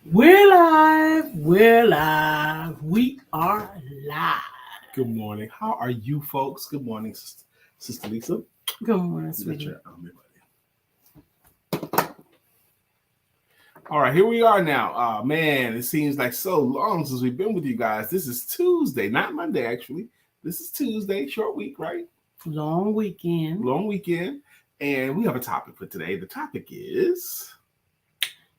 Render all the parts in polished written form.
We're live. We're live. We are live. Good morning. How are you, folks? Good morning, Sister Lisa. Good morning, sweetie. All right, here we are now. Man, it seems like so long since we've been with you guys. This is Tuesday, not Monday, actually. This is Tuesday, short week, right? Long weekend. Long weekend. And we have a topic for today. The topic is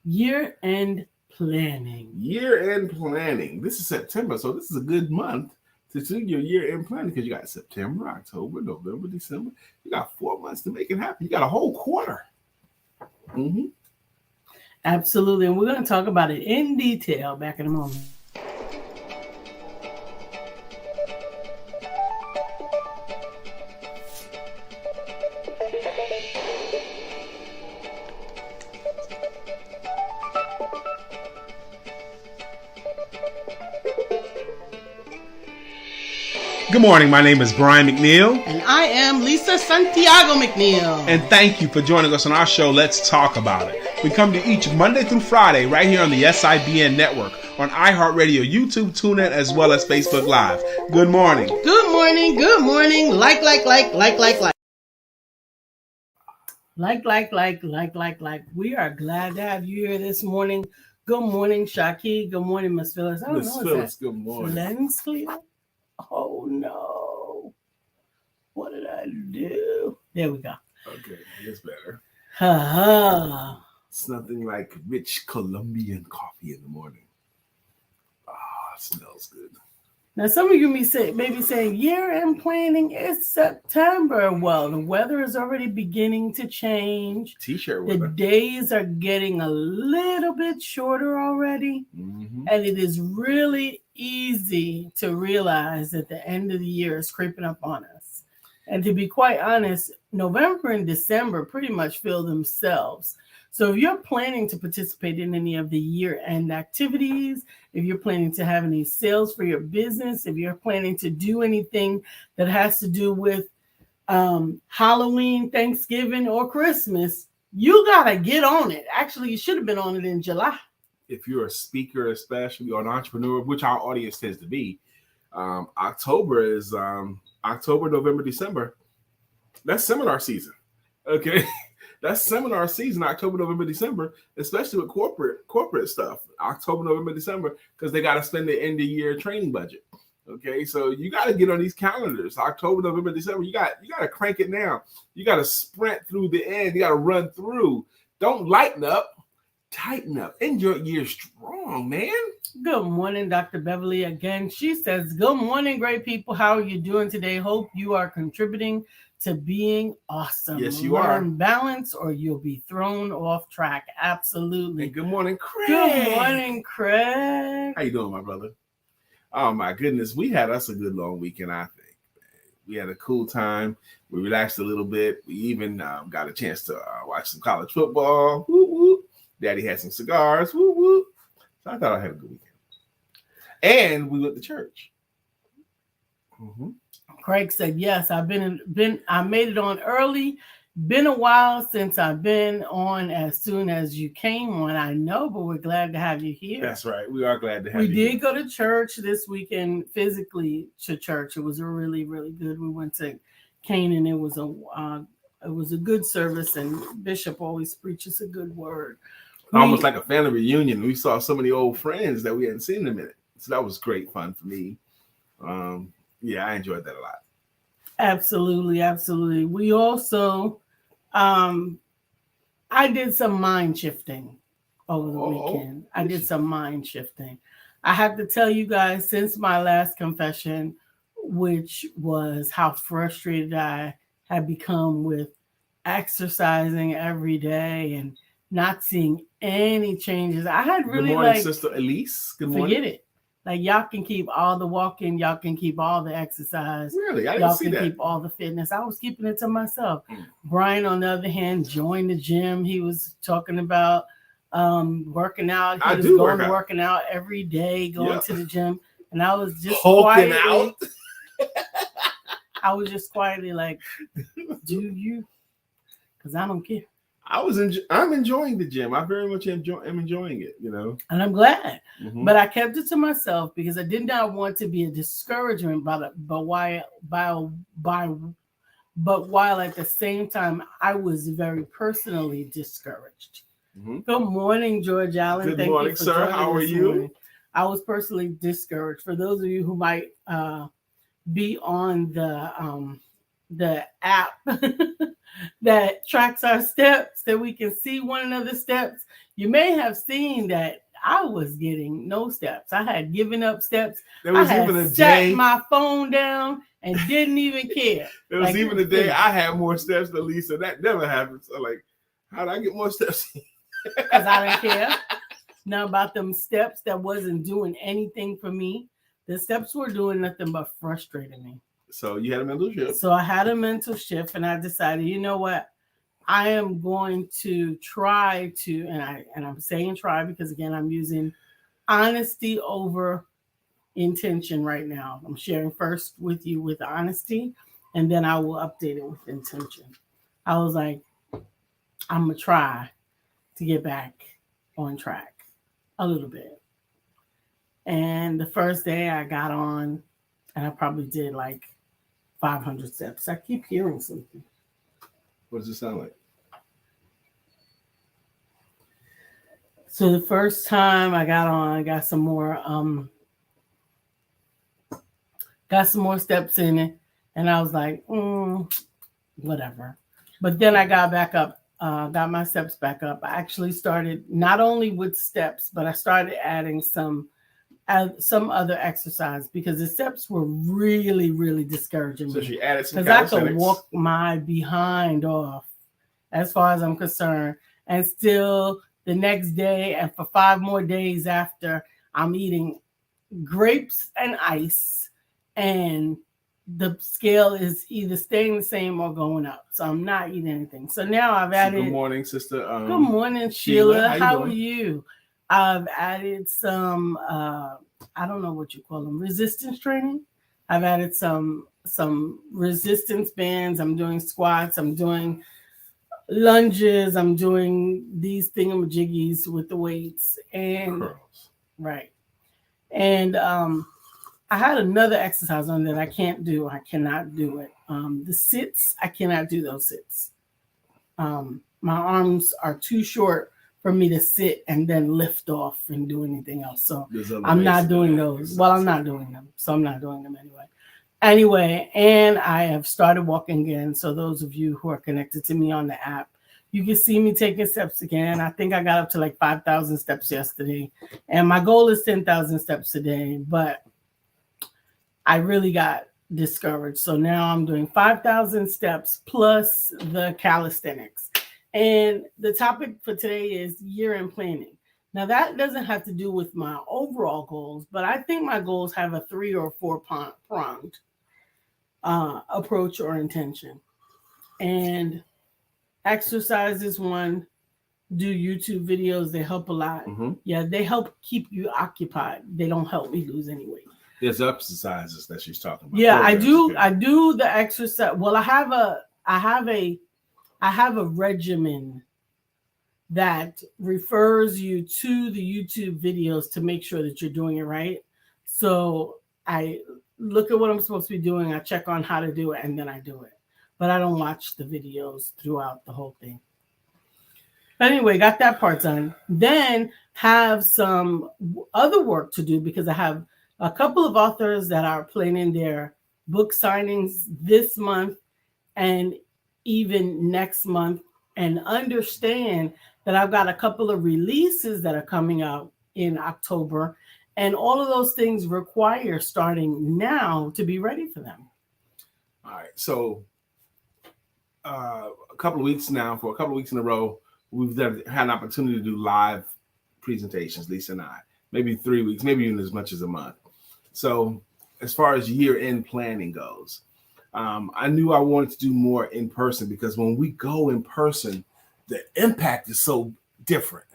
year-end planning. Year-end planning. This is September, so this is a good month to do your year-end planning because you got September, October, November, December. You got 4 months to make it happen. You got a whole quarter. Mm-hmm. Absolutely. And we're going to talk about it in detail back in a moment. Good morning. My name is Brian McNeill. And I am Lisa Santiago McNeill. And thank you for joining us on our show, Let's Talk About It. We come to each Monday through Friday right here on the SIBN network, on iHeartRadio, YouTube, TuneIn, as well as Facebook Live. Good morning. Good morning. Good morning. Like. We are glad to have you here this morning. Good morning, Shaki. Good morning, Miss Phyllis. Miss Phyllis, good morning. Lens clear? Oh, no. What did I do? There we go. Okay, it's better. It's nothing like rich Colombian coffee in the morning. It smells good. Now, some of you may be saying, year-end planning is September. Well, the weather is already beginning to change. T-shirt weather. The days are getting a little bit shorter already. Mm-hmm. And it is really easy to realize that the end of the year is creeping up on us. And to be quite honest, November and December pretty much fill themselves. So if you're planning to participate in any of the year-end activities, if you're planning to have any sales for your business, if you're planning to do anything that has to do with Halloween, Thanksgiving, or Christmas, you got to get on it. Actually, you should have been on it in July. If you're a speaker, especially, or an entrepreneur, which our audience tends to be, October is October, November, December. That's seminar season. Okay. That's seminar season, October, November, December, especially with corporate stuff, October, November, December, because they got to spend the end of year training budget. Okay, so you got to get on these calendars, October, November, December. You got to crank it down. You got to sprint through the end. You got to run through. Don't lighten up, tighten up. End your year strong, man. Good morning, Dr. Beverly. Again, she says, good morning, great people. How are you doing today? Hope you are contributing to being awesome. Yes, you are. Learn balance or you'll be thrown off track. Absolutely. And good morning, Craig. Good morning, Craig. How you doing, my brother? Oh, my goodness. We had us a good long weekend, I think. We had a cool time. We relaxed a little bit. We even got a chance to watch some college football. Woo, woo. Daddy had some cigars. Woo, woo. So I thought I had a good weekend. And we went to church. Mm-hmm. Craig said, yes, I made it on early. Been a while since I've been on as soon as you came on. I know, but we're glad to have you here. That's right. We are glad to have you. We did go to church this weekend, physically to church. It was a really, really good. We went to Canaan. It was a good service, and Bishop always preaches a good word. Almost like a family reunion. We saw so many old friends that we hadn't seen in a minute. So that was great fun for me. Yeah, I enjoyed that a lot. Absolutely, absolutely. We also, I did some mind shifting over the weekend. I did some mind shifting. I have to tell you guys, since my last confession, which was how frustrated I had become with exercising every day and not seeing any changes. I had really Good morning, Sister Elise. Good morning. Forget it. Like, y'all can keep all the walking, y'all can keep all the exercise. Really? I didn't see that. Y'all can keep all the fitness. I was keeping it to myself. Brian, on the other hand, joined the gym. He was talking about working out. He was working out every day, going to the gym. And I was just quietly out. I was just quietly like, do you? Because I don't care. I'm enjoying the gym. I very much am enjoying it, you know. And I'm glad. Mhm. But I kept it to myself because I did not want to be a discouragement, but while at the same time I was very personally discouraged. Mhm. Good morning, George Allen. Good Thank morning, you for sir. joining How are this you? morning. I was personally discouraged. For those of you who might be on the app that tracks our steps, that we can see one another's steps, you may have seen that I was getting no steps. I had given up steps. There was I had even a set day. my phone down and didn't even care. There was Like, even a day I had more steps than Lisa. That never happens. So like, how did I get more steps? Because I didn't care. Now about them steps that wasn't doing anything for me. The steps were doing nothing but frustrating me. So you had a mental shift. So I had a mental shift, and I decided, you know what? I am going to try to, and I'm saying try because again, I'm using honesty over intention right now. I'm sharing first with you with honesty, and then I will update it with intention. I was like, I'm gonna try to get back on track a little bit. And the first day I got on, and I probably did like 500 steps. I keep hearing something. What does it sound like? So the first time I got on, I got some more steps in it, and I was like, whatever. But then I got back up, got my steps back up. I actually started not only with steps, but I started adding some other exercise because the steps were really, really discouraging So me. she added some Because I calisthenics. could walk my behind off, as far as I'm concerned, and still the next day and for 5 more days after, I'm eating grapes and ice, and the scale is either staying the same or going up. So I'm not eating anything. So now I've added. Good morning, sister. Good morning, Sheila. How are doing? you? I've added some. I don't know what you call them. Resistance training. I've added some resistance bands. I'm doing squats. I'm doing lunges. I'm doing these thingamajiggies with the weights and Curls. right. And I had another exercise on that I can't do. I cannot do it. The sits, I cannot do those sits. My arms are too short for me to sit and then lift off and do anything else. So I'm not doing those. Well, I'm not doing them. So I'm not doing them anyway. Anyway, and I have started walking again. So those of you who are connected to me on the app, you can see me taking steps again. I think I got up to like 5,000 steps yesterday. And my goal is 10,000 steps a day. But I really got discouraged. So now I'm doing 5,000 steps plus the calisthenics. And the topic for today is year-end planning. Now that doesn't have to do with my overall goals, but I think my goals have a 3 or 4 pronged approach or intention. And exercise is one. Do YouTube videos. They help a lot. Mm-hmm. Yeah, they help keep you occupied. They don't help me lose any weight. There's exercises that she's talking about. Yeah, I do. I do the exercise. Well, I have a regimen that refers you to the YouTube videos to make sure that you're doing it right. So I look at what I'm supposed to be doing. I check on how to do it, and then I do it. But I don't watch the videos throughout the whole thing. Anyway, got that part done. Then have some other work to do because I have a couple of authors that are planning their book signings this month and even next month, and understand that I've got a couple of releases that are coming out in October, and all of those things require starting now to be ready for them. All right. So a couple of weeks in a row, we've had an opportunity to do live presentations, Lisa and I, maybe 3 weeks, maybe even as much as a month. So as far as year-end planning goes, I knew I wanted to do more in person because when we go in person, the impact is so different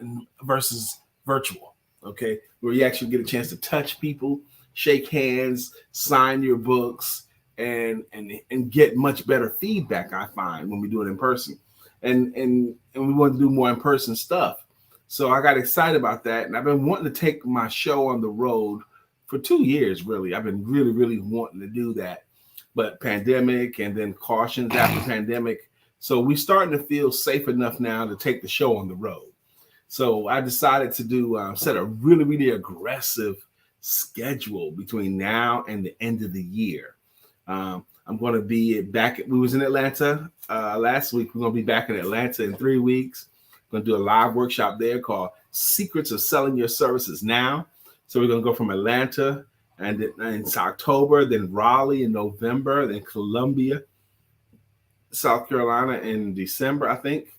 versus virtual, okay? Where you actually get a chance to touch people, shake hands, sign your books, and get much better feedback, I find, when we do it in person. and we wanted to do more in-person stuff. So I got excited about that, and I've been wanting to take my show on the road for 2 years. Really, I've been really wanting to do that, but pandemic and then cautions after pandemic. So we're starting to feel safe enough now to take the show on the road. So I decided to do set a really aggressive schedule between now and the end of the year. I'm going to be back. We was in Atlanta last week. We're going to be back in Atlanta in 3 weeks. Going to do a live workshop there called Secrets of Selling Your Services Now. So we're going to go from Atlanta, and it's October, then Raleigh in November, then Columbia, South Carolina in December, I think.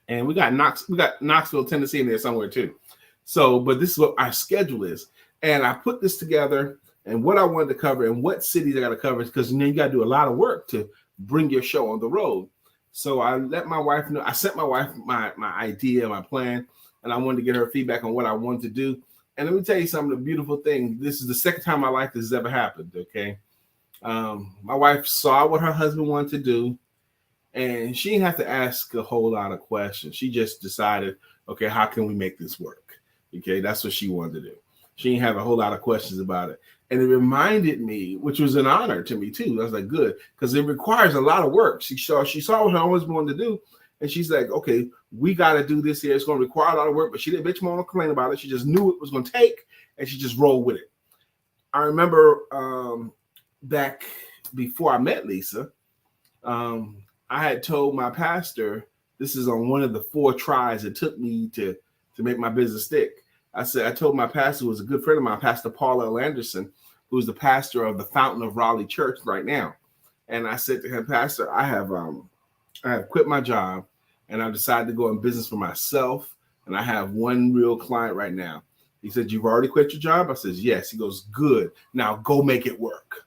And we got Knoxville, Tennessee in there somewhere too. So, but this is what our schedule is. And I put this together and what I wanted to cover and what cities I got to cover, because you got to do a lot of work to bring your show on the road. So I let my wife know. I sent my wife my idea, my plan, and I wanted to get her feedback on what I wanted to do. And let me tell you something, the beautiful thing. This is the second time in my life this has ever happened, okay? My wife saw what her husband wanted to do, and she didn't have to ask a whole lot of questions. She just decided, okay, how can we make this work? Okay, that's what she wanted to do. She didn't have a whole lot of questions about it. And it reminded me, which was an honor to me too. I was like, good, because it requires a lot of work. She saw what her husband wanted to do, and she's like, okay, we got to do this here. It's going to require a lot of work, but she didn't bitch more or complain about it. She just knew it was going to take, and she just rolled with it. I remember back before I met Lisa, I had told my pastor, this is on one of the 4 tries it took me to make my business stick. I told my pastor, who was a good friend of mine, Pastor Paul L. Anderson, who's the pastor of the Fountain of Raleigh Church right now. And I said to him, Pastor, I have quit my job, and I've decided to go in business for myself, and I have one real client right now. He said, you've already quit your job? I said, yes. He goes, good. Now go make it work.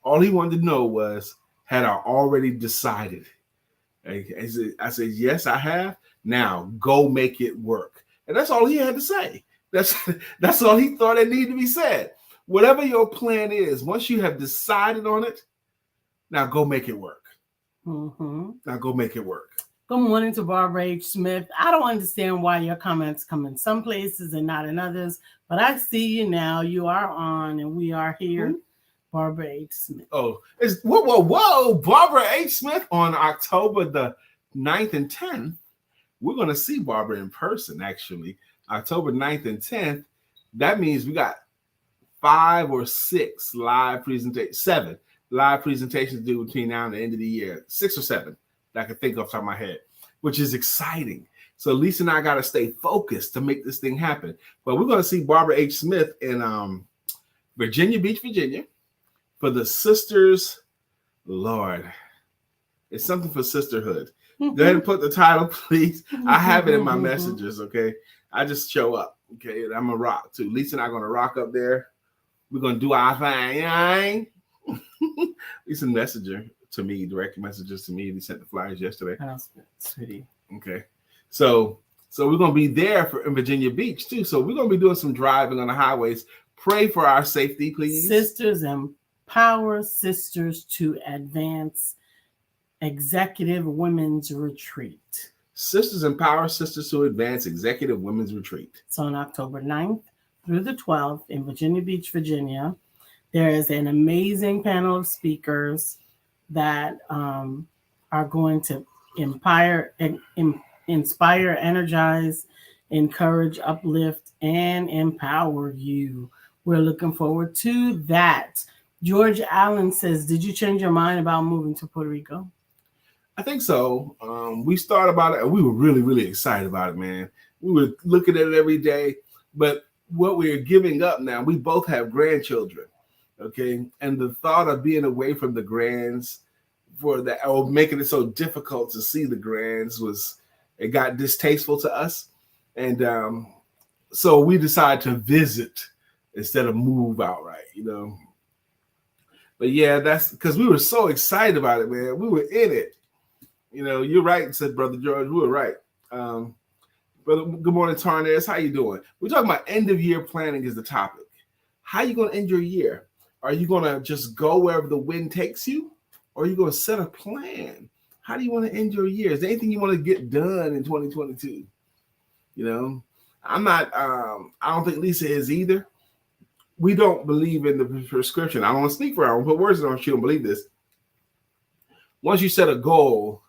All he wanted to know was, had I already decided? I said, yes, I have. Now go make it work. And that's all he had to say. That's all he thought it needed to be said. Whatever your plan is, once you have decided on it, now go make it work. Mm-hmm. Now go make it work. Good morning to Barbara H. Smith. I don't understand why your comments come in some places and not in others, but I see you now. You are on, and we are here. Mm-hmm. Barbara H. Smith. Oh, whoa. Barbara H. Smith on October the 9th and 10th. We're going to see Barbara in person, actually. October 9th and 10th. That means we got 5 or 6 live presentations, 7 live presentations to do between now and the end of the year. 6 or 7 that I can think off the top of my head, which is exciting. So Lisa and I got to stay focused to make this thing happen. But we're going to see Barbara H. Smith in Virginia Beach, Virginia, for the Sisters. Lord, it's something for sisterhood. Go ahead and put the title, please. I have it in my messages, okay? I just show up, okay? And I'm going to rock, too. Lisa and I are going to rock up there. We're going to do our thing. Lisa messenger to me, direct messages to me. They sent the flyers yesterday. That's sweetie. Okay. So we're going to be there in Virginia Beach, too. So we're going to be doing some driving on the highways. Pray for our safety, please. Sisters Empower Sisters to Advance Executive Women's Retreat. Sisters Empower Sisters to Advance Executive Women's Retreat. It's on October 9th through the 12th in Virginia Beach, Virginia. There is an amazing panel of speakers that are going to inspire, energize, encourage, uplift, and empower you. We're looking forward to that. George Allen says, did you change your mind about moving to Puerto Rico? I think so. We started about it, and we were really excited about it, man. We were looking at it every day, but what we're giving up now, we both have grandchildren, okay? And the thought of being away from the grands or making it so difficult to see the grands it got distasteful to us. And so we decided to visit instead of move outright, But yeah, that's because we were so excited about it, man. We were in it. You're right, said Brother George. We were right. Brother, good morning, Tarnez. How you doing? We're talking about end of year planning is the topic. How are you going to end your year? Are you going to just go wherever the wind takes you? Or are you going to set a plan? How do you want to end your year? Is there anything you want to get done in 2022? You know, I'm not, I don't think Lisa is either. We don't believe in the prescription. I don't want to speak for her. I don't put words on her. She don't believe this. Once you set a goal,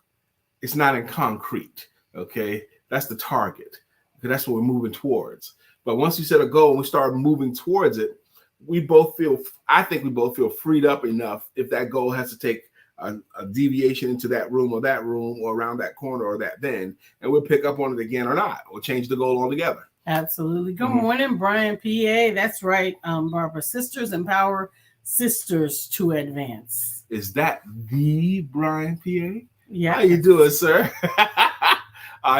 it's not in concrete, okay? That's the target, because that's what we're moving towards. But once you set a goal and we start moving towards it, I think we both feel freed up enough if that goal has to take a deviation into that room or around that corner or that bend, and we'll pick up on it again or not, or change the goal altogether. Absolutely. Good morning, Brian PA. That's right, Barbara. Sisters empower sisters to advance. Is that the Brian PA? Yeah. How you doing, sir?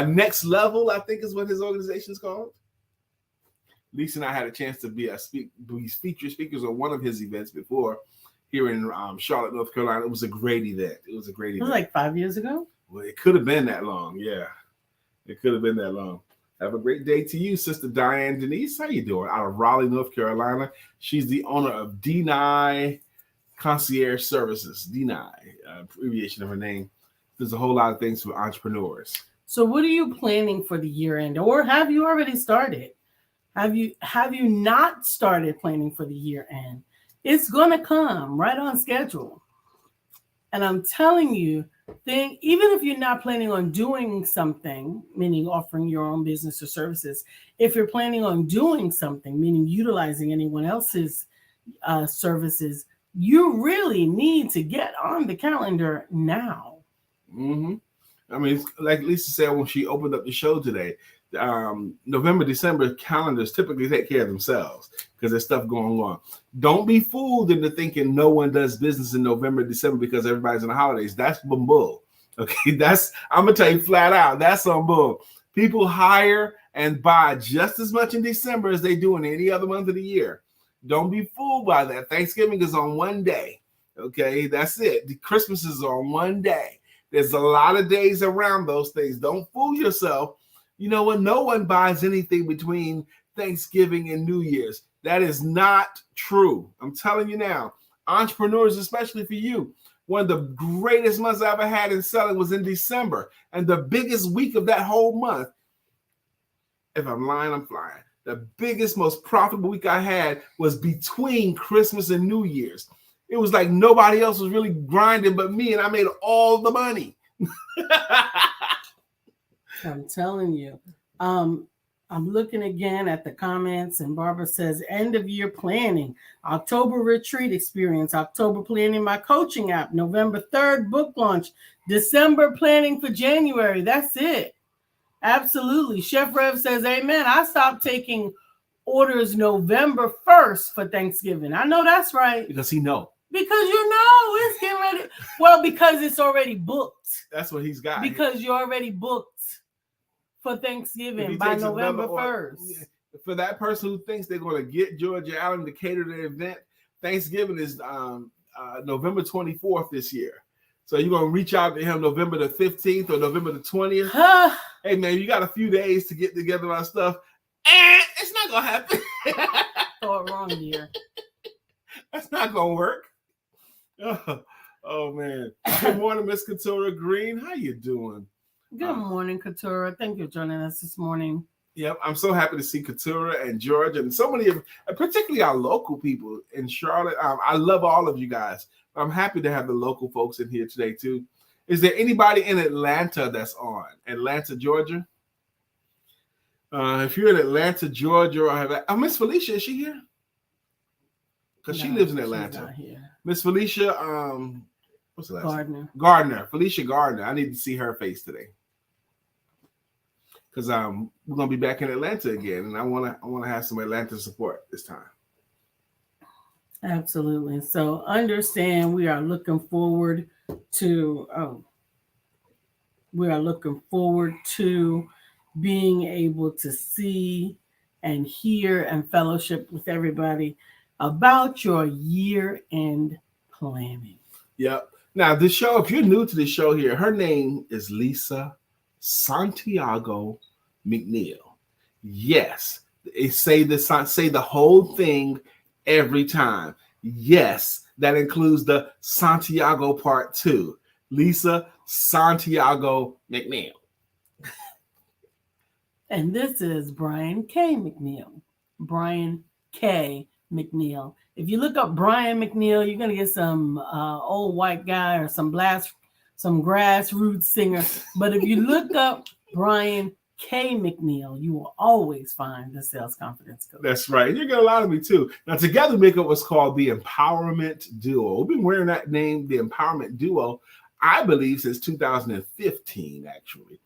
Next Level, I think is what his organization is called. Lisa and I had a chance to be featured speakers on one of his events before here in Charlotte, North Carolina. It was a great event. It was like 5 years ago? Well, it could have been that long. Yeah, it could have been that long. Have a great day to you, Sister Diane Denise. How you doing? Out of Raleigh, North Carolina. She's the owner of D9 Concierge Services. D9, abbreviation of her name. There's a whole lot of things for entrepreneurs. So what are you planning for the year end? Or have you already started? Have you not started planning for the year end? It's going to come right on schedule. And I'm telling you, even if you're not planning on doing something, meaning offering your own business or services, if you're planning on doing something, meaning utilizing anyone else's services, you really need to get on the calendar now. Mm-hmm. I mean, like Lisa said when she opened up the show today, November, December calendars typically take care of themselves because there's stuff going on. Don't be fooled into thinking no one does business in November, December because everybody's in the holidays. That's bull. Okay, I'm gonna tell you flat out, that's some bull. People hire and buy just as much in December as they do in any other month of the year. Don't be fooled by that. Thanksgiving is on one day. Okay, that's it. The Christmas is on one day. There's a lot of days around those things. Don't fool yourself. You know what? No one buys anything between Thanksgiving and New Year's. That is not true. I'm telling you now. Entrepreneurs, especially for you, one of the greatest months I ever had in selling was in December. And the biggest week of that whole month, if I'm lying, I'm flying. The biggest, most profitable week I had was between Christmas and New Year's. It was like nobody else was really grinding but me, and I made all the money. I'm telling you. I'm looking again at the comments, and Barbara says, end of year planning, October retreat experience, October planning my coaching app, November 3rd book launch, December planning for January. That's it. Absolutely. Chef Rev says, amen. I stopped taking orders November 1st for Thanksgiving. I know that's right. Because he know. Because you know it's getting ready. Well, because it's already booked. That's what he's got. Because you're already booked for Thanksgiving by November 1st. For that person who thinks they're going to get Georgia Allen to cater the event, Thanksgiving is November 24th this year. So you're going to reach out to him November the 15th or November the 20th. Hey, man, you got a few days to get together our stuff. And it's not going to happen. Thought wrong, dear. That's not going to work. Oh, man. Good morning, Miss Katura Green. How you doing? Good morning, Katura. Thank you for joining us this morning. Yep, I'm so happy to see Katura and George and so many of, particularly our local people in Charlotte. I love all of you guys. I'm happy to have the local folks in here today, too. Is there anybody in Atlanta that's on? Atlanta, Georgia? If you're in Atlanta, Georgia, or Miss Felicia, is she here? Because she lives in Atlanta. Miss Felicia, what's the last name? Gardner. Felicia Gardner. I need to see her face today. Because we're gonna be back in Atlanta again, and I wanna have some Atlanta support this time. Absolutely. So understand we are looking forward to being able to see and hear and fellowship with everybody about your year-end planning. Yep. Now, the show, if you're new to the show here, her name is Lisa Santiago McNeill. Yes, say the whole thing every time. Yes, that includes the Santiago part 2. Lisa Santiago McNeill. And this is Brian K. McNeill. Brian K. McNeill. If you look up Brian McNeill, you're going to get some old white guy or some grassroots singer. But if you look up Brian K. McNeill, you will always find the Sales Confidence Coach. That's right. And you get a lot of me too. Now, together we make up what's called the Empowerment Duo. We've been wearing that name, the Empowerment Duo, I believe since 2015, actually.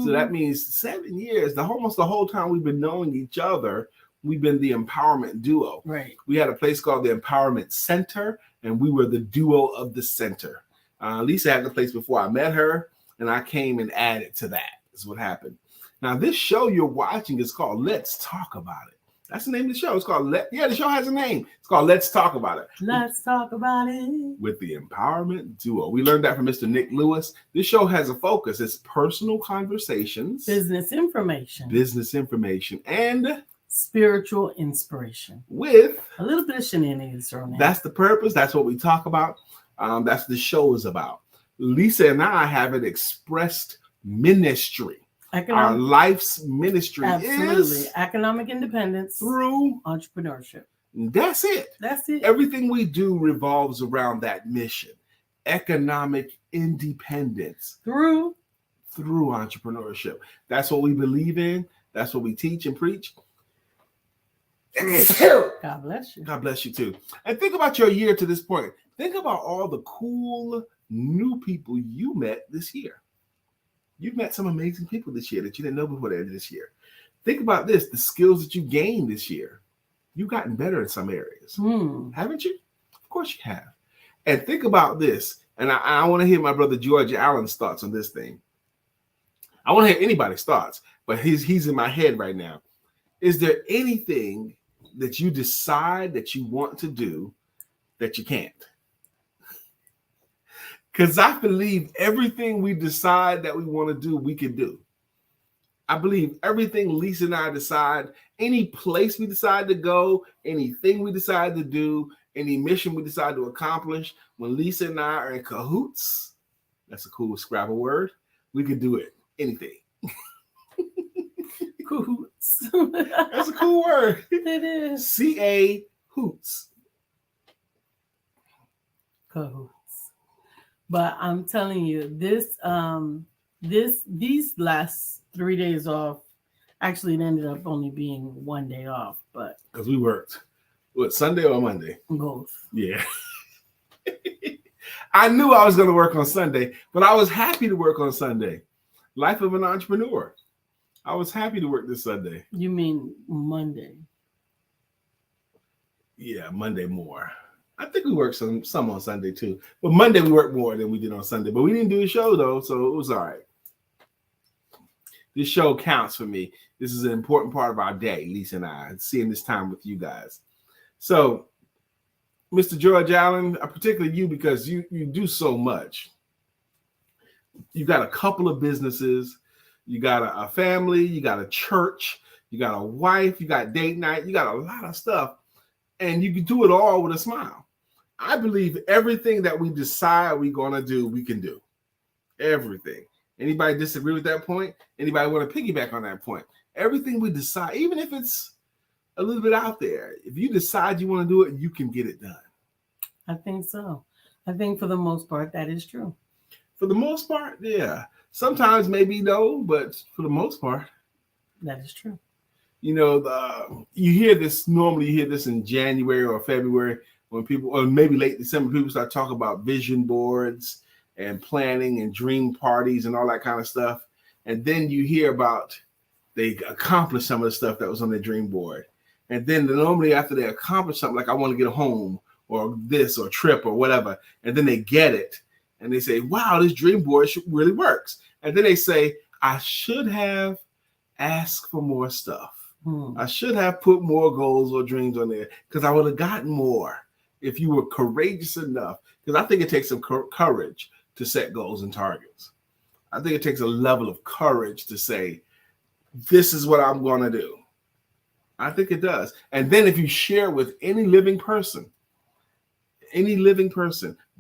So that means 7 years, almost the whole time we've been knowing each other, we've been the Empowerment Duo. Right. We had a place called the Empowerment Center, and we were the duo of the center. Lisa had the place before I met her, and I came and added to that. Is what happened. Now, this show you're watching is called Let's Talk About It. That's the name of the show. It's called the show has a name. It's called Let's Talk About It. Let's talk about it. With the Empowerment Duo. We learned that from Mr. Nick Lewis. This show has a focus. It's personal conversations, business information, and spiritual inspiration. With a little bit of shenanigans thrown in. That's the purpose. That's what we talk about. That's what the show is about. Lisa and I have an expressed ministry. Our life's ministry is economic independence through entrepreneurship. That's it. That's it. Everything we do revolves around that mission. Economic independence through entrepreneurship. That's what we believe in. That's what we teach and preach. God bless you. God bless you too. And think about your year to this point. Think about all the cool new people you met this year. You've met some amazing people this year that you didn't know before the end of this year. Think about this, the skills that you gained this year. You've gotten better in some areas. Haven't you? Of course you have. And think about this. And I want to hear my brother George Allen's thoughts on this thing. I want to hear anybody's thoughts, but he's in my head right now. Is there anything that you decide that you want to do that you can't? Because I believe everything we decide that we want to do, we can do. I believe everything Lisa and I decide, any place we decide to go, anything we decide to do, any mission we decide to accomplish, when Lisa and I are in cahoots, that's a cool Scrabble word, we can do it. Anything. Cahoots. That's a cool word. It is. C-A hoots. Cahoots. But I'm telling you, these last 3 days off, actually it ended up only being 1 day off, but because we worked. What, Sunday or Monday? Both. Yeah. I knew I was going to work on Sunday, but I was happy to work on Sunday. Life of an entrepreneur. I was happy to work this Sunday. You mean Monday? Yeah, Monday more. I think we worked some on Sunday too. But Monday we worked more than we did on Sunday. But we didn't do a show though, so it was all right. This show counts for me. This is an important part of our day, Lisa and I, seeing this time with you guys. So, Mr. George Allen, particularly you, because you do so much. You got a couple of businesses. You got a family. You got a church. You got a wife. You got date night. You got a lot of stuff. And you can do it all with a smile. I believe everything that we decide we're going to do, we can do. Everything. Anybody disagree with that point? Anybody want to piggyback on that point? Everything we decide, even if it's a little bit out there, if you decide you want to do it, you can get it done. I think so. I think for the most part, that is true. For the most part, yeah. Sometimes maybe no, but for the most part. That is true. You know, you hear this in January or February when people, or maybe late December, people start talking about vision boards and planning and dream parties and all that kind of stuff. And then you hear about they accomplished some of the stuff that was on their dream board. And then normally after they accomplish something, like I want to get a home or this or trip or whatever, and then they get it and they say, wow, this dream board really works. And then they say, I should have asked for more stuff. I should have put more goals or dreams on there because I would have gotten more if you were courageous enough. Because I think it takes some courage to set goals and targets. I think it takes a level of courage to say, this is what I'm going to do. I think it does. And then if you share with any living person,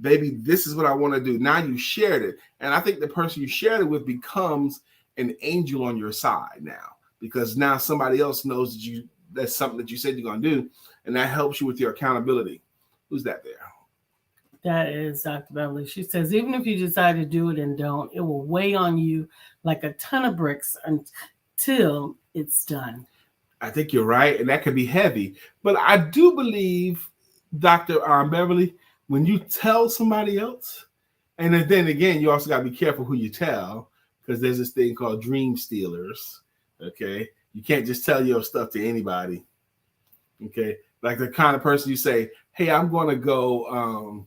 baby, this is what I want to do. Now you shared it. And I think the person you shared it with becomes an angel on your side now, because now somebody else knows that's something that you said you're going to do. And that helps you with your accountability. Who's that there? That is Dr. Beverly. She says, even if you decide to do it and don't, it will weigh on you like a ton of bricks until it's done. I think you're right. And that could be heavy. But I do believe, Dr. Beverly, when you tell somebody else, and then again, you also got to be careful who you tell, because there's this thing called dream stealers. Okay. You can't just tell your stuff to anybody. Okay. Like the kind of person you say, hey, I'm going to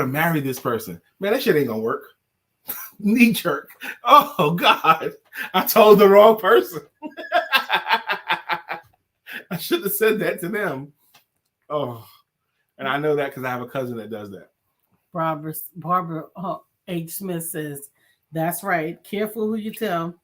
marry this person. Man, that shit ain't going to work. Knee jerk. Oh, God. I told the wrong person. I should have said that to them. Oh, and I know that because I have a cousin that does that. Barbara H. Smith says, that's right. Careful who you tell.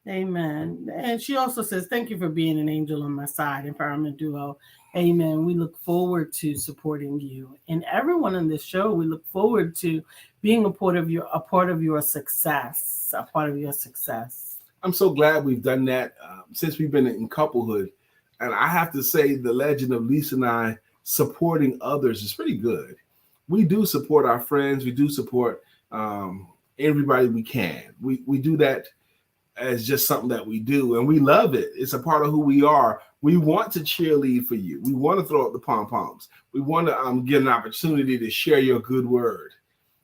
Amen. And she also says, thank you for being an angel on my side, Empowerment Duo. Amen. We look forward to supporting you. And everyone on this show, we look forward to being a part of your success. I'm so glad we've done that since we've been in couplehood. And I have to say, the legend of Lisa and I supporting others is pretty good. We do support our friends. We do support everybody we can. We do that as just something that we do, and we love it. It's a part of who we are. We want to cheerlead for you. We want to throw up the pom-poms. We want to get an opportunity to share your good word.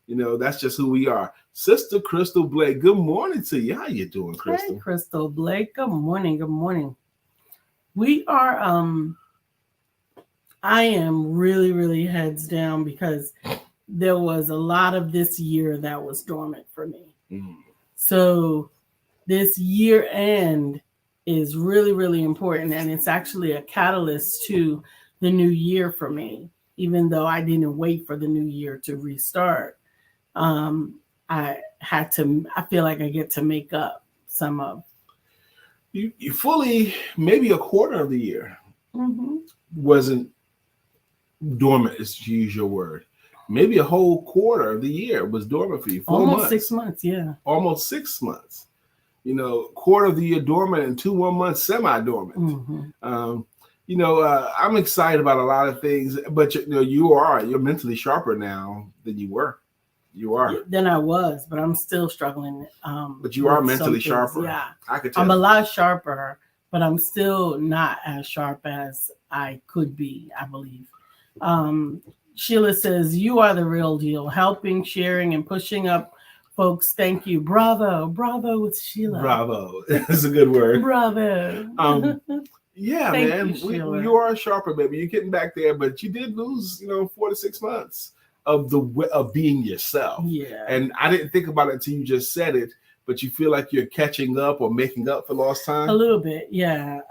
You know, that's just who we are. Sister Crystal Blake, good morning to you. How you doing, Crystal? Hey, Crystal Blake. Good morning. Good morning. We are, I am really, really heads down because there was a lot of this year that was dormant for me. So this year end is really, really important. And it's actually a catalyst to the new year for me, even though I didn't wait for the new year to restart. I feel like I get to make up some of. You fully, maybe a quarter of the year wasn't dormant, to use your word. Maybe a whole quarter of the year was dormant for you. 4 months. 6 months, yeah. Almost 6 months. You know, quarter of the year dormant and 1 month semi-dormant. I'm excited about a lot of things, but you're mentally sharper now than you were. You are. Than I was, but I'm still struggling. But you are mentally sharper. Yeah, I could tell. I'm a lot sharper, but I'm still not as sharp as I could be, I believe. Sheila says, you are the real deal. Helping, sharing, and pushing up folks. Thank you. Bravo. Bravo with Sheila. Bravo. That's a good word. Bravo. Yeah, Thank man. You are sharper, baby. You're getting back there, but you did lose, 4 to 6 months of being yourself. Yeah. And I didn't think about it until you just said it, but you feel like you're catching up or making up for lost time? A little bit, yeah.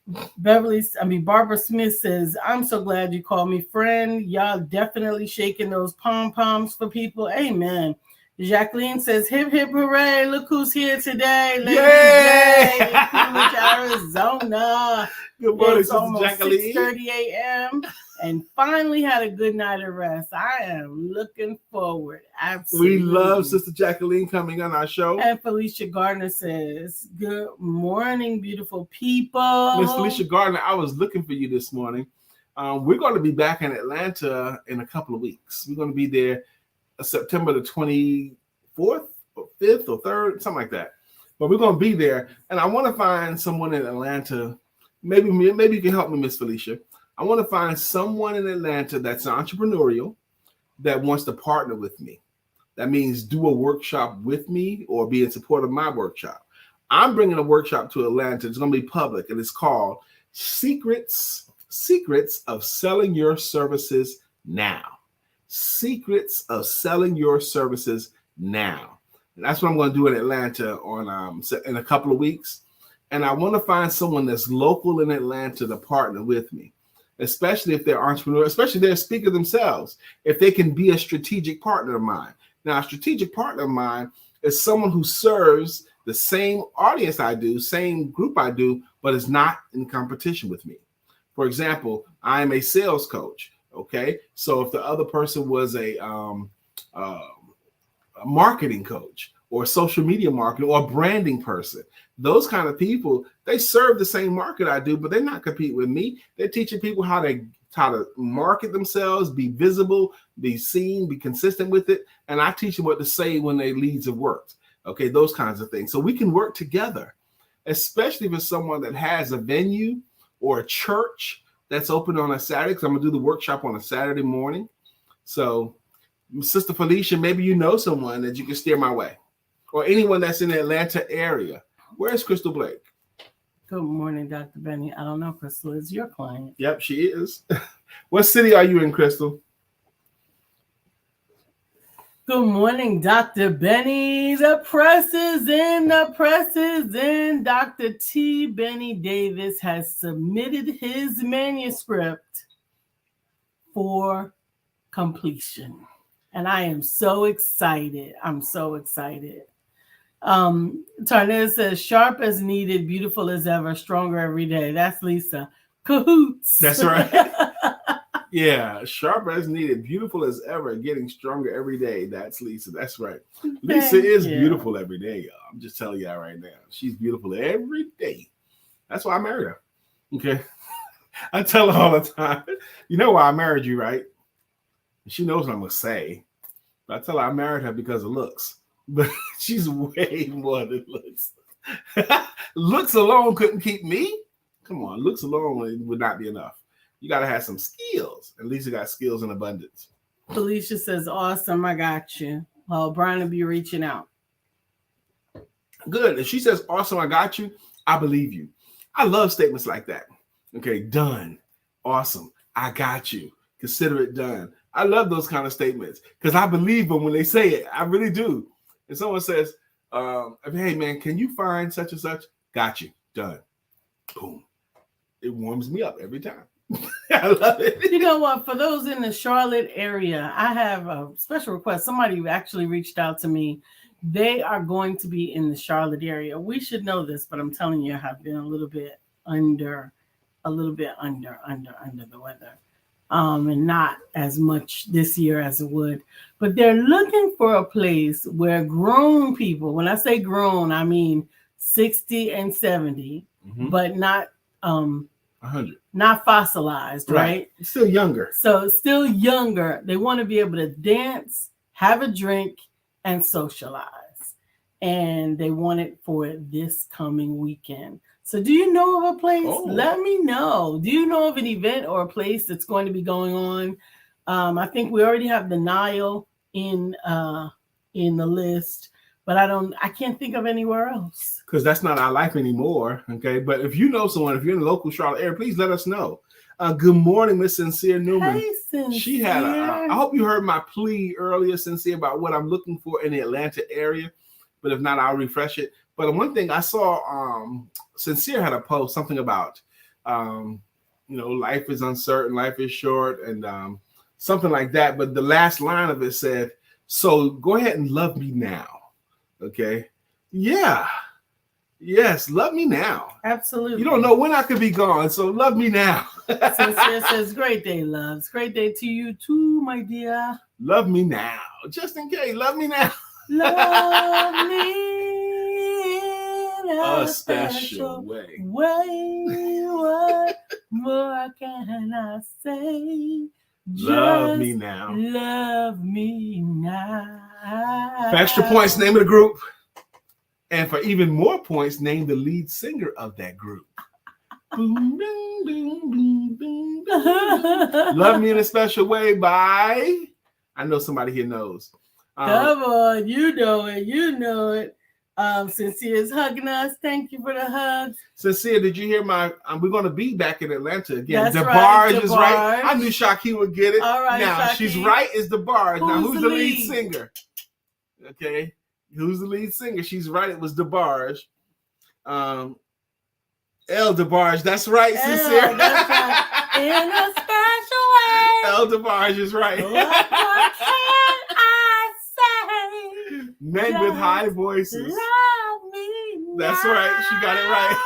Barbara Smith says, I'm so glad you called me friend. Y'all definitely shaking those pom-poms for people. Amen. Jacqueline says, hip, hip, hooray. Look who's here today. Lady J in Coolidge, Arizona. Good morning, it's Sister almost Jacqueline. 6:30 a.m. and finally had a good night of rest. I am looking forward. Absolutely. We love Sister Jacqueline coming on our show. And Felicia Gardner says, good morning, beautiful people. Miss Felicia Gardner, I was looking for you this morning. We're going to be back in Atlanta in a couple of weeks. We're going to be there September the 24th or 5th or 3rd, something like that. But we're going to be there. And I want to find someone in Atlanta. Maybe you can help me, Miss Felicia. I want to find someone in Atlanta that's entrepreneurial that wants to partner with me. That means do a workshop with me or be in support of my workshop. I'm bringing a workshop to Atlanta. It's going to be public, and it's called Secrets of Selling Your Services Now. Secrets of Selling Your Services Now. And that's what I'm going to do in Atlanta in a couple of weeks. And I want to find someone that's local in Atlanta to partner with me, especially if they're entrepreneurs, especially if they're a speaker themselves, if they can be a strategic partner of mine. Now, a strategic partner of mine is someone who serves the same audience I do, same group I do, but is not in competition with me. For example, I'm a sales coach. Okay, so if the other person was a marketing coach or social media marketing or branding person, those kind of people, they serve the same market I do, but they're not competing with me. They're teaching people how to market themselves, be visible, be seen, be consistent with it. And I teach them what to say when their leads have worked. Okay, those kinds of things. So we can work together, especially for someone that has a venue or a church that's open on a Saturday, because I'm going to do the workshop on a Saturday morning. So Sister Felicia, maybe you know someone that you can steer my way, or anyone that's in the Atlanta area. Where's Crystal Blake? Good morning, Dr. Benny. I don't know, Crystal is your client. Yep, she is. What city are you in, Crystal? Good morning, Dr. Benny. The press is in. Dr. T. Benny Davis has submitted his manuscript for completion. And I am so excited. Tarnez says, sharp as needed, beautiful as ever, stronger every day. That's Lisa. Cahoots. That's right. Yeah, sharp as needed, beautiful as ever, getting stronger every day. That's Lisa. That's right. Lisa is beautiful every day, y'all. I'm just telling y'all right now. She's beautiful every day. That's why I married her. Okay. I tell her all the time, you know why I married you, right? She knows what I'm going to say. But I tell her I married her because of looks. But she's way more than looks. Looks alone couldn't keep me. Come on, looks alone would not be enough. You got to have some skills. At least you got skills in abundance. Felicia says, awesome, I got you. Well, Brian will be reaching out. Good. If she says, awesome, I got you, I believe you. I love statements like that. Okay, done. Awesome, I got you. Consider it done. I love those kind of statements because I believe them when they say it. I really do. And someone says, hey, man, can you find such and such? Got you. Done. Boom. It warms me up every time. I love it. You know what? For those in the Charlotte area, I have a special request. Somebody actually reached out to me. They are going to be in the Charlotte area. We should know this, but I'm telling you, I have been a little bit under the weather. And not as much this year as it would. But they're looking for a place where grown people, when I say grown, I mean 60 and 70, but not 100. Not fossilized, right? Still younger. So still younger. They want to be able to dance, have a drink, and socialize. And they want it for this coming weekend. So do you know of a place? Oh. Let me know. Do you know of an event or a place that's going to be going on? I think we already have the Nile in the list, but I can't think of anywhere else. Because that's not our life anymore. Okay. But if you know someone, if you're in the local Charlotte area, please let us know. Good morning, Miss Sincere Newman. Hey, Sincere. She had I hope you heard my plea earlier, Sincere, about what I'm looking for in the Atlanta area. But if not, I'll refresh it. But one thing I saw, Sincere had a post, something about, life is uncertain, life is short, and something like that. But the last line of it said, so go ahead and love me now. Okay. Yeah. Yes. Love me now. Absolutely. You don't know when I could be gone. So love me now. Sincere says, great day, loves. Great day to you too, my dear. Love me now. Just in case. Love me now. Love me in a special way. What more can I say? Love me now. Love me now. For extra points, name of the group. And for even more points, name the lead singer of that group. Boom, boom, boom, boom, boom, boom. Love Me in a Special Way by, I know somebody here knows. Come on, you know it. Sincere's hugging us. Thank you for the hugs. Sincere, did you hear we're going to be back in Atlanta again. That's DeBarge right, is right. I knew Shaki would get it. All right, now, Shaki. She's right, is DeBarge. Now, who's the lead lead? singer? Okay. Who's the lead singer? She's right. It was DeBarge. El DeBarge. That's right, Sincere. That's right. In a special way. El DeBarge is right. What more can I say? Men with high voices. Love me. That's right. She got it right.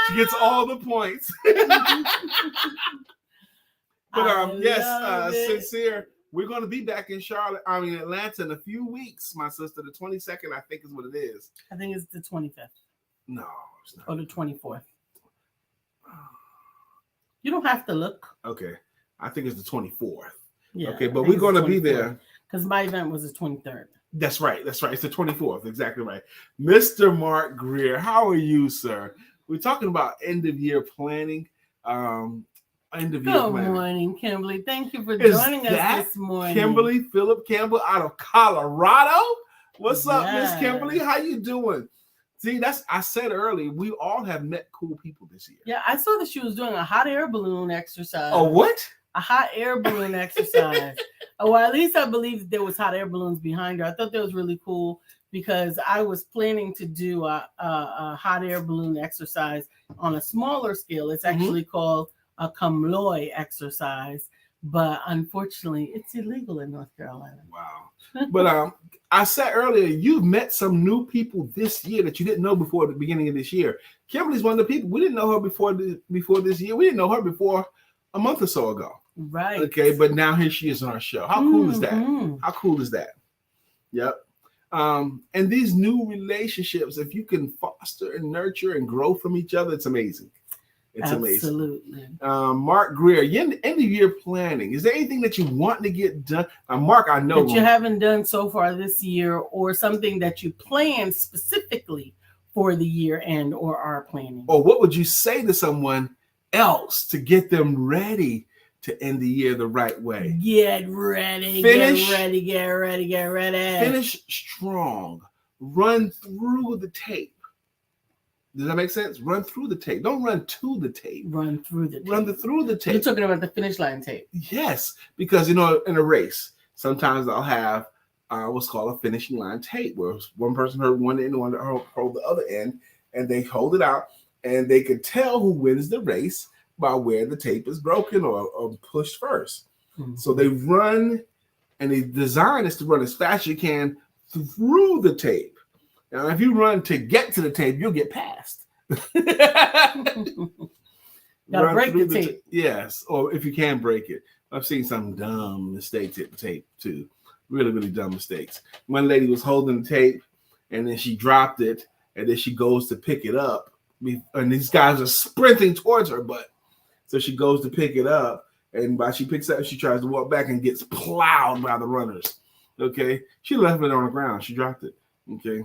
She gets all the points. But yes, love it. sincere. We're going to be back in Atlanta in a few weeks, my sister. The 22nd, I think, is what it is. I think it's the 25th. No, it's not. Or the 24th. You don't have to look. Okay. I think it's the 24th. Yeah. Okay, but we're going to be there. Because my event was the 23rd. That's right. It's the 24th. Exactly right. Mr. Mark Greer, how are you, sir? We're talking about end-of-year planning. Good morning, Kimberly. Thank you for joining us this morning. Kimberly Phillip Campbell out of Colorado. What's up, Miss Kimberly? How you doing? See, I said earlier, we all have met cool people this year. Yeah, I saw that she was doing a hot air balloon exercise. Oh, what? A hot air balloon exercise. Well, at least I believe there was hot air balloons behind her. I thought that was really cool because I was planning to do a hot air balloon exercise on a smaller scale. It's actually called a Kamloi exercise, but unfortunately, it's illegal in North Carolina. Wow. But I said earlier, you've met some new people this year that you didn't know before the beginning of this year. Kimberly's one of the people. We didn't know her before this year. We didn't know her before a month or so ago. Right. Okay, but now here she is on our show. How cool is that? How cool is that? Yep. And these new relationships, if you can foster and nurture and grow from each other, it's amazing. It's Absolutely. Amazing. Mark Greer, end of year planning. Is there anything that you want to get done? Mark, I know that you haven't done so far this year, or something that you plan specifically for the year end or are planning. Or what would you say to someone else to get them ready to end the year the right way? Get ready. Get ready. Finish strong. Run through the tape. Does that make sense? Run through the tape. Don't run to the tape. Run through the tape. Through the tape. You're talking about the finish line tape. Yes, because in a race, sometimes I'll have what's called a finishing line tape, where one person heard one end, one hold the other end, and they hold it out, and they can tell who wins the race by where the tape is broken or pushed first. Mm-hmm. So they run, and the design is to run as fast as you can through the tape. Now, if you run to get to the tape, you'll get past. Gotta break the tape. Yes, or if you can break it. I've seen some dumb mistakes at the tape too. Really, really dumb mistakes. One lady was holding the tape, and then she dropped it, and then she goes to pick it up, and these guys are sprinting towards her butt. So she goes to pick it up, and while she picks it up, she tries to walk back and gets plowed by the runners. Okay, she left it on the ground. She dropped it. Okay.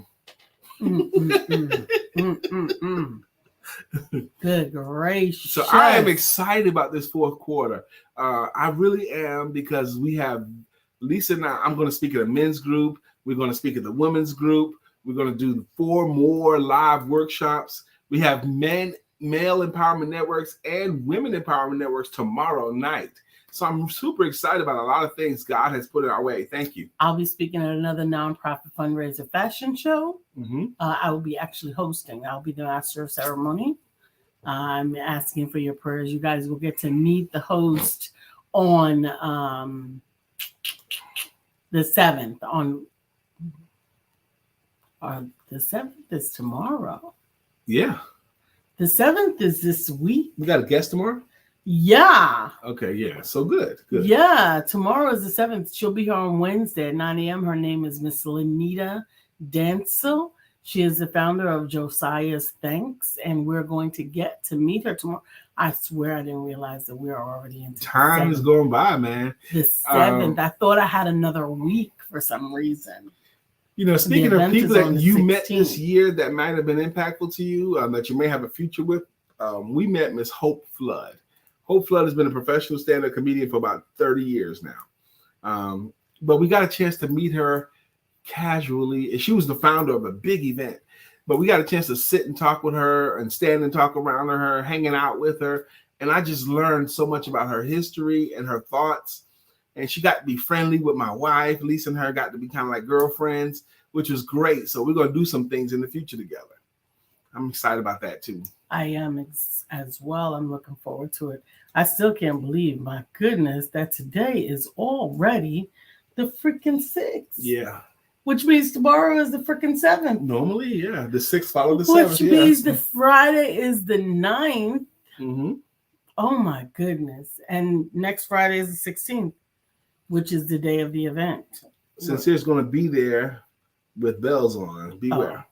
Good gracious. So I am excited about this fourth quarter. I really am, because we have Lisa and I'm going to speak at a men's group. We're going to speak at the women's group. We're going to do 4 more live workshops. We have male empowerment networks and women empowerment networks tomorrow night. So I'm super excited about a lot of things God has put in our way. Thank you. I'll be speaking at another nonprofit fundraiser fashion show. Mm-hmm. I will be actually hosting. I'll be the master of ceremony. I'm asking for your prayers. You guys will get to meet the host on the 7th. The 7th is tomorrow. Yeah. The 7th is this week. We got a guest tomorrow? Yeah. Okay, yeah. So good. Yeah, tomorrow is the 7th. She'll be here on Wednesday at 9 a.m. Her name is Miss Lenita Denzel. She is the founder of Josiah's Thanks, and we're going to get to meet her tomorrow. I swear I didn't realize that we are already in time is going by, man. The 7th. I thought I had another week for some reason. You know, speaking of people that you met this year that might have been impactful to you, that you may have a future with, we met Miss Hope Flood. Hope Flood has been a professional stand-up comedian for about 30 years now. But we got a chance to meet her casually. She was the founder of a big event. But we got a chance to sit and talk with her and stand and talk around her, hanging out with her. And I just learned so much about her history and her thoughts. And she got to be friendly with my wife. Lisa and her got to be kind of like girlfriends, which was great. So we're going to do some things in the future together. I'm excited about that too. I am as well. I'm looking forward to it. I still can't believe, my goodness, that today is already the freaking 6th. Yeah. Which means tomorrow is the freaking 7th. Normally, yeah. The 6th follow the 7th. Which means the Friday is the 9th. Mm-hmm. Oh my goodness. And next Friday is the 16th, which is the day of the event. Sincere's going to be there with bells on. Beware.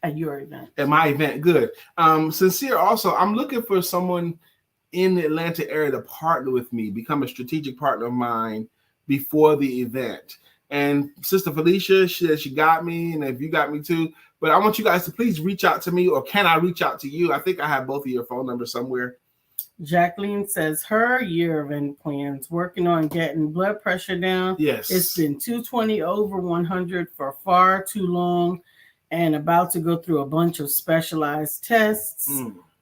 At your event. At my event. Good. Sincere also, I'm looking for someone in the Atlanta area to partner with me, become a strategic partner of mine before the event. And Sister Felicia, she said she got me, and if you got me too. But I want you guys to please reach out to me, or can I reach out to you? I think I have both of your phone numbers somewhere. Jacqueline says her year event plans, working on getting blood pressure down. Yes. It's been 220 over 100 for far too long and about to go through a bunch of specialized tests.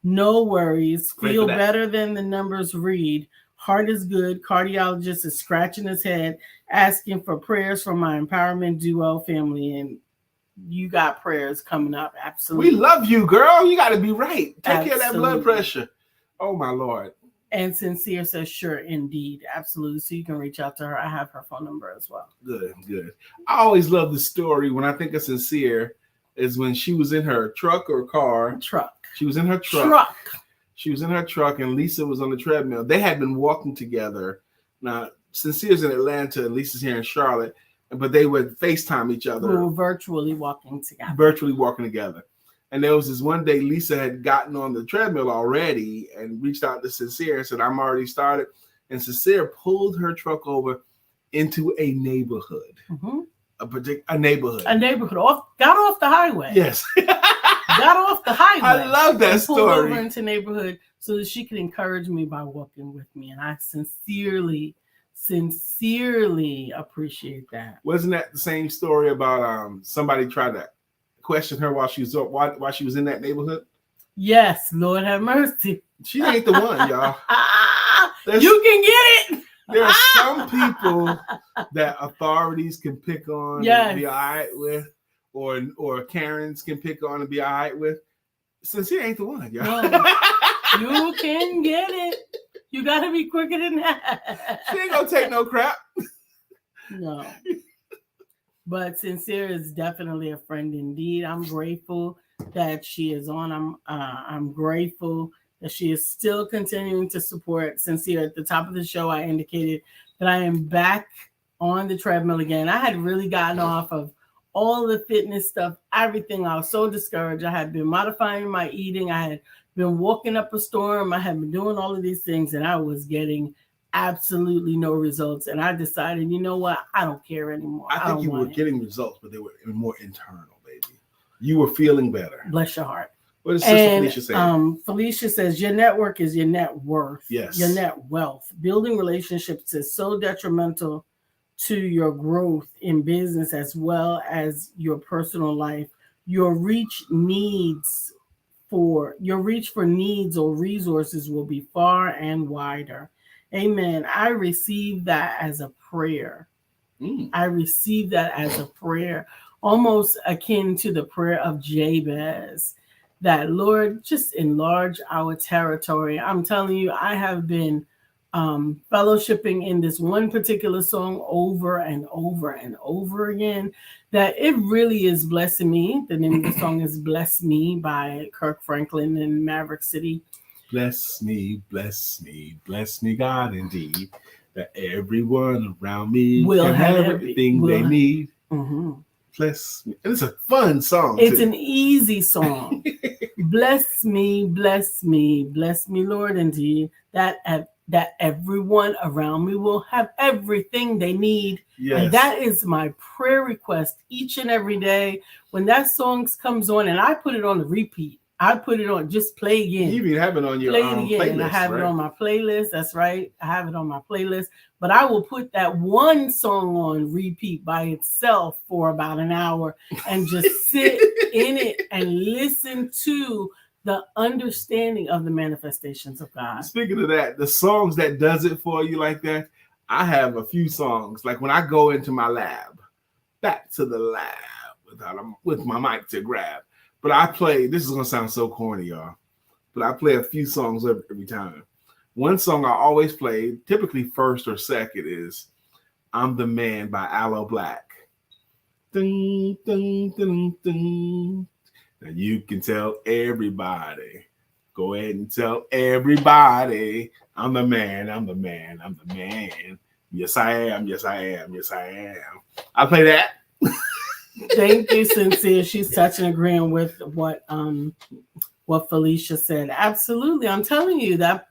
No worries. Feel better than the numbers read. Heart is good. Cardiologist is scratching his head, asking for prayers from my Empowerment Duo family. And you got prayers coming up. Absolutely. We love you, girl. You got to be right. Take Absolutely. care of that blood pressure. Oh, my Lord. And Sincere says, sure, indeed. Absolutely. So you can reach out to her. I have her phone number as well. Good, good. I always love the story when I think of Sincere is when she was in her truck or car. Truck. She was in her truck. She was in her truck and Lisa was on the treadmill. They had been walking together. Now, Sincere's in Atlanta and Lisa's here in Charlotte, but they would FaceTime each other. We were virtually walking together. And there was this one day Lisa had gotten on the treadmill already and reached out to Sincere and said, I'm already started. And Sincere pulled her truck over into a neighborhood. A neighborhood. Got off the highway. Yes. Got off the highway. I love that story. Pulled over into neighborhood so that she could encourage me by walking with me. And I sincerely appreciate that. Wasn't that the same story about somebody tried to question her while she was in that neighborhood? Yes, Lord have mercy. She ain't the one, y'all. You can get it. There are some people that authorities can pick on and be all right with, or Karens can pick on and be all right with. Sincere ain't the one, y'all. No, you can get it. You got to be quicker than that. She ain't gonna take no crap. No. But Sincere is definitely a friend indeed. I'm grateful that she is on. I'm grateful that she is still continuing to support Sincere. At the top of the show, I indicated that I am back on the treadmill again. I had really gotten off of all the fitness stuff, everything. I was so discouraged. I had been modifying my eating. I had been walking up a storm. I had been doing all of these things, and I was getting absolutely no results. And I decided, you know what? I don't care anymore. I think you were getting results, but they were more internal, baby. You were feeling better. Bless your heart. What does Sister Felicia say? Felicia says, your network is your net worth. Yes. Your net wealth. Building relationships is so detrimental to your growth in business as well as your personal life. Your reach for needs or resources will be far and wider. Amen. I receive that as a prayer. I receive that as a prayer, almost akin to the prayer of Jabez, that Lord, just enlarge our territory. I'm telling you, I have been fellowshipping in this one particular song over and over and over again, that it really is blessing me. The name of the song is Bless Me by Kirk Franklin in Maverick City. Bless me, God, indeed, that everyone around me will have everything they need. Bless me. And it's a fun song. It's an easy song. Bless me, Lord, indeed, that everyone around me will have everything they need. Yes. And that is my prayer request each and every day. When that song comes on, and I put it on the repeat. I put it on, just play again. You even have it on your playlist. I have it on my playlist. That's right. I have it on my playlist. But I will put that one song on repeat by itself for about an hour and just sit in it and listen to the understanding of the manifestations of God. Speaking of that, the songs that does it for you like that, I have a few songs. Like when I go into my lab, back to the lab with my mic to grab. But I play, this is going to sound so corny, y'all, but I play a few songs every time. One song I always play, typically first or second, is I'm the Man by Aloe Black. Ding, ding, ding, ding. Now you can tell everybody Go ahead and tell everybody I'm the man, I'm the man, I'm the man. Yes, I am. Yes, I am. Yes, I am. I'll play that. Thank you, Sincere. She's touching agreeing with what Felicia said. Absolutely. I'm telling you that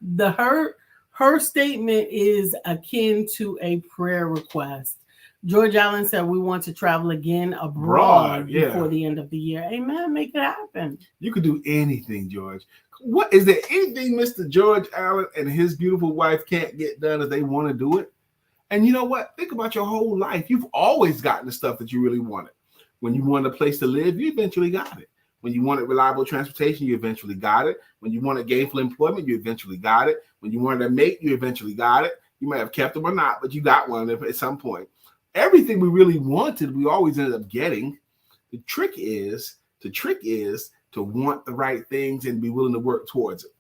her statement is akin to a prayer request. George Allen said we want to travel again abroad before the end of the year. Amen. Make it happen. You could do anything, George. What is there anything Mr. George Allen and his beautiful wife can't get done if they want to do it? And you know what? Think about your whole life. You've always gotten the stuff that you really wanted. When you wanted a place to live, you eventually got it. When you wanted reliable transportation, you eventually got it. When you wanted gainful employment, you eventually got it. When you wanted a mate, you eventually got it. You might have kept them or not, but you got one at some point. Everything we really wanted, we always ended up getting. The trick is to want the right things and be willing to work towards it.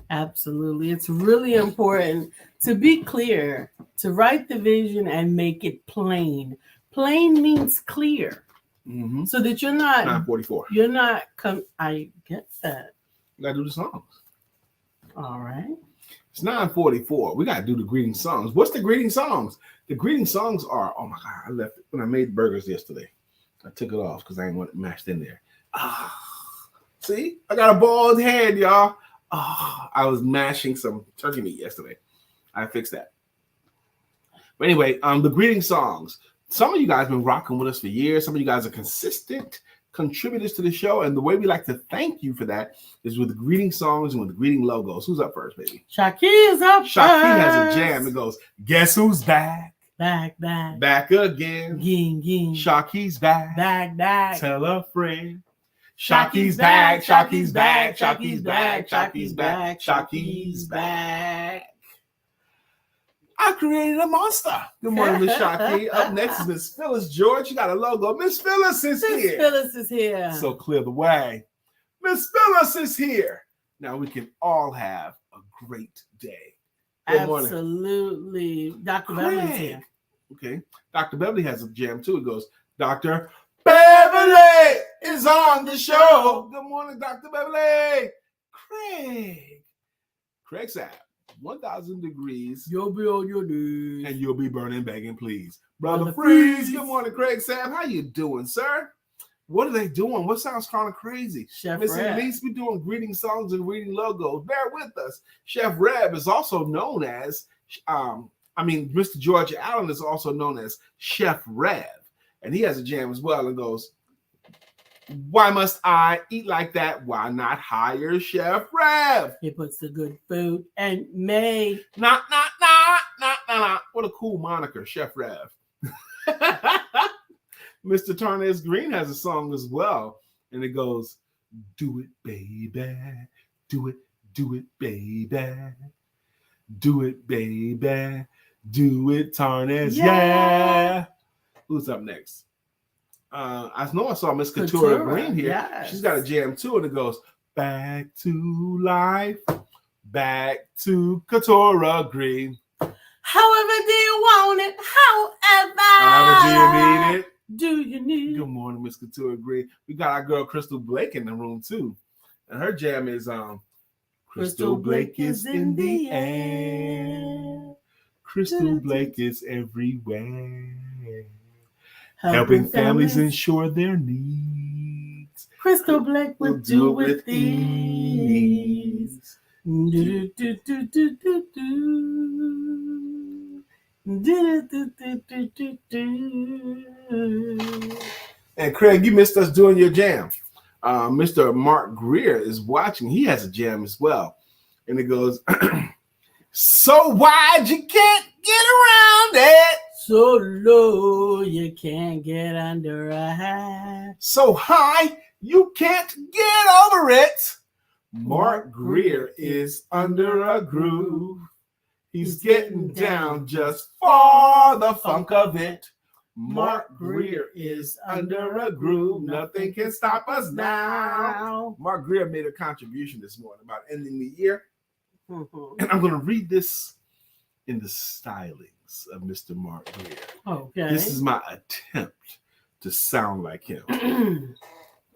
Absolutely. It's really important to be clear, to write the vision and make it plain. Plain means clear. Mm-hmm. So that you're not 944. I get that. You gotta do the songs. All right. It's 944. We gotta do the greeting songs. What's the greeting songs? The greeting songs are, oh my God, I left it when I made burgers yesterday. I took it off because I didn't want it mashed in there. See, I got a bald head, y'all. I was mashing some turkey meat yesterday. I fixed that. But anyway, the greeting songs. Some of you guys have been rocking with us for years. Some of you guys are consistent contributors to the show. And the way we like to thank you for that is with the greeting songs and with the greeting logos. Who's up first, baby? Shaki is up first. Shaki has a jam. It goes, guess who's back? Back. Back again. Ging. Shaki's back. Back. Tell a friend. Shaki's back. Shaki's back. Shaki's back. Shaki's back. Shaki's back. I created a monster. Good morning, Miss Shaki. Up next is Miss Phyllis George. You got a logo. Miss Phyllis is here. Miss Phyllis is here. So clear the way. Miss Phyllis is here. Now we can all have a great day. Good Absolutely. morning. Dr. Beverly's here. Okay. Dr. Beverly has a jam too. It goes, Dr. Beverly is on the show. Good morning, Dr. Beverly. Craig's at 1,000 degrees. You'll be on your knees. And you'll be burning, begging, please. Brother Freeze. Good morning, Craig Sam. How you doing, sir? What are they doing? What sounds kind of crazy? Chef Miss Reb. Elise, we're doing greeting songs and greeting logos. Bear with us. Chef Reb is also known as, Mr. George Allen is also known as Chef Rev. And he has a jam as well and goes, why must I eat like that? Why not hire Chef Rev? He puts the good food and may. Nah. What a cool moniker, Chef Rev. Mr. Tarnez Green has a song as well. And it goes, do it, baby. Do it, baby. Do it, baby. Do it, Tarnez. Yeah. Who's up next? I know I saw Miss Katura Green here. Yes. She's got a jam too, and it goes, back to life, back to Katura Green. However do you want it? However do you need it? Do you need it? Good morning, Miss Katura Green. We got our girl Crystal Blake in the room too. And her jam is Crystal Blake is in the air. Crystal Blake is everywhere. Helping families ensure their needs. Crystal Blake will do it with ease. And Craig, you missed us doing your jam. Mr. Mark Greer is watching. He has a jam as well. And it goes, so wide you can't get around it. So low you can't get under a hat. So high you can't get over it. Mark Greer is under a groove. He's getting down just for the funk of it. Mark Greer is under a groove. Nothing can stop us now. Mark Greer made a contribution this morning about ending the year. Mm-hmm. And I'm going to read this in the stylings of Mr. Mark Greer. Okay. This is my attempt to sound like him.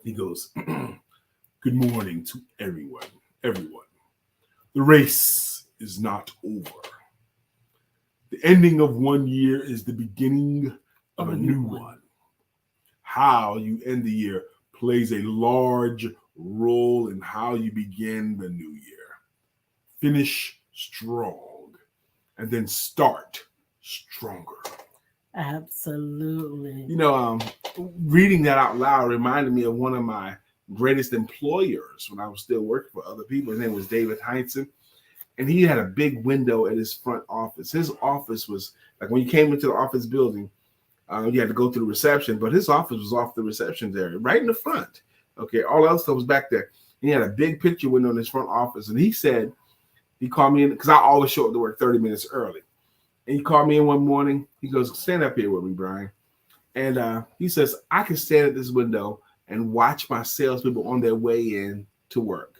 He goes, good morning to everyone. everyone. The race is not over. The ending of one year is the beginning of a new one. How you end the year plays a large role in how you begin the new year. Finish strong and then start stronger. Absolutely. You know, reading that out loud reminded me of one of my greatest employers when I was still working for other people. His name was David Heinzen. And he had a big window at his front office. His office was, like when you came into the office building, you had to go through the reception, but his office was off the reception area, right in the front. Okay, all the other stuff was back there. He had a big picture window in his front office. And he said, he called me in, because I always show up to work 30 minutes early. And he called me in one morning. He goes, stand up here with me, Brian. And he says, I can stand at this window and watch my salespeople on their way in to work.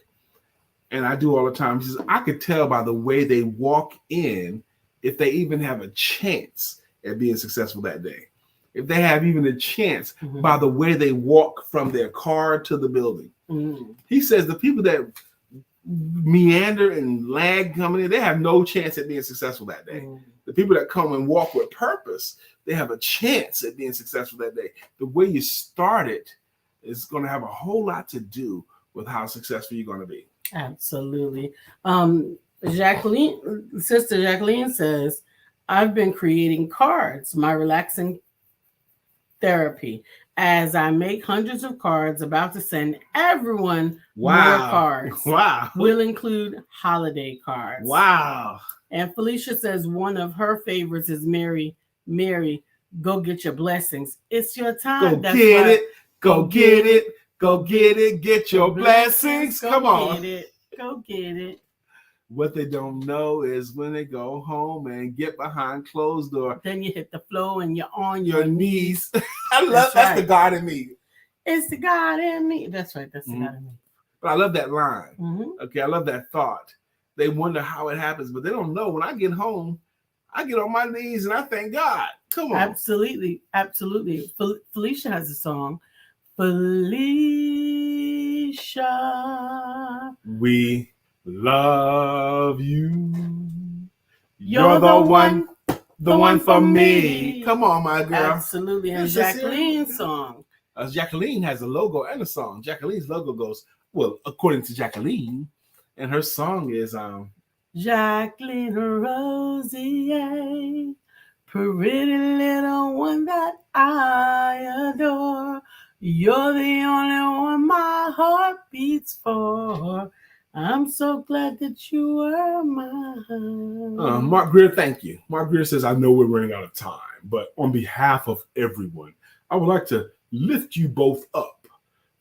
And I do all the time. He says, I could tell by the way they walk in if they even have a chance at being successful that day. If they have even a chance by the way they walk from their car to the building. He says the people that meander and lag coming in, they have no chance at being successful that day. The people that come and walk with purpose, they have a chance at being successful that day. The way you start it is going to have a whole lot to do with how successful you're going to be. Absolutely. Sister Jacqueline says, I've been creating cards, my relaxing therapy, as I make hundreds of cards, about to send everyone more cards. Wow. Will include holiday cards. Wow. And Felicia says one of her favorites is Mary, go get your blessings. It's your time. Go get it. Go get it. Go get it. Get your blessings. Come on. Go get it. What they don't know is when they go home and get behind closed door, then you hit the floor and you're on your knees. I love that's the God in me. It's the God in me. That's right. That's the God in me. But I love that line. Okay, I love that thought. They wonder how it happens, but they don't know. When I get home, I get on my knees and I thank God. Come on. Absolutely. Absolutely. Felicia has a song. Felicia. We love you. You're the one for me. Come on, my girl. Absolutely. And Jacqueline's song. Jacqueline has a logo and a song. Jacqueline's logo goes, well, according to Jacqueline, and her song is Jacqueline Rosier, pretty little one that I adore. You're the only one my heart beats for. I'm so glad that you were mine. Mark Greer, thank you. Mark Greer says, I know we're running out of time, but on behalf of everyone, I would like to lift you both up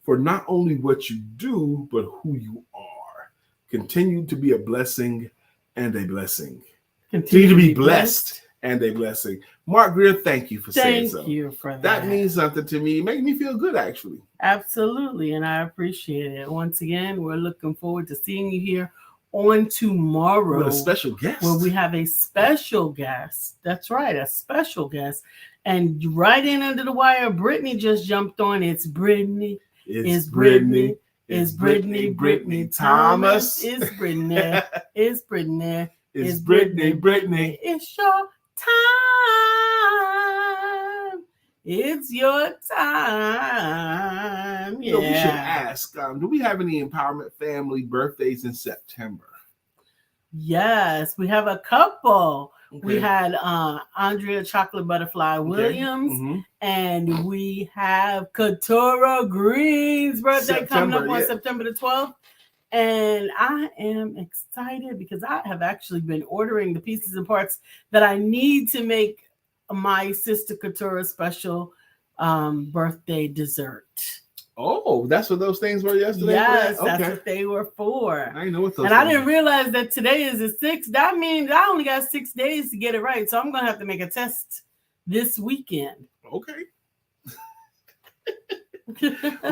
for not only what you do, but who you are. Continue to be a blessing and a blessing. Continue to be blessed and a blessing. Mark Greer, thank you for saying so. Thank you for that. That means something to me. It makes me feel good, actually. Absolutely, and I appreciate it. Once again, we're looking forward to seeing you here on tomorrow. With a special guest. Where we have a special guest. That's right, a special guest. And right in under the wire, Brittany just jumped on. It's Brittany. It's Brittany. It's Brittany. Brittany Thomas. It's Brittany. It's Brittany. It's Brittany. Brittany. It's your time. It's your time. Yeah. So we should ask, do we have any Empowerment Family birthdays in September? Yes, we have a couple. Okay. We had Andrea Chocolate Butterfly Williams, and we have Katura Green's birthday coming up on September the 12th. And I am excited because I have actually been ordering the pieces and parts that I need to make my sister Katura's special birthday dessert. Oh, that's what those things were yesterday? Yes, that's what they were for. I know what those And I didn't realize that today is the 6th. That means I only got 6 days to get it right. So I'm going to have to make a test this weekend. Okay.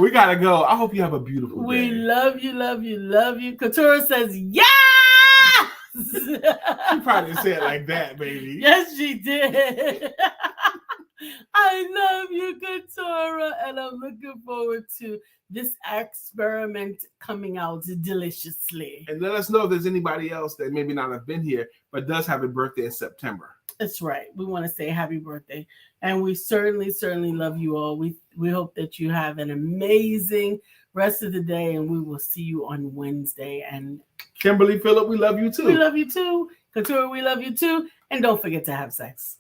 We got to go. I hope you have a beautiful day. We love you, love you, love you. Katura says, yes! She probably didn't say it like that, baby. Yes, she did. I love you, Katora, and I'm looking forward to this experiment coming out deliciously. And let us know if there's anybody else that maybe not have been here, but does have a birthday in September. That's right. We want to say happy birthday. And we certainly love you all. We hope that you have an amazing rest of the day, and we will see you on Wednesday. And Kimberly, Phillip, we love you too. We love you too. Katura, we love you too. And don't forget to have sex.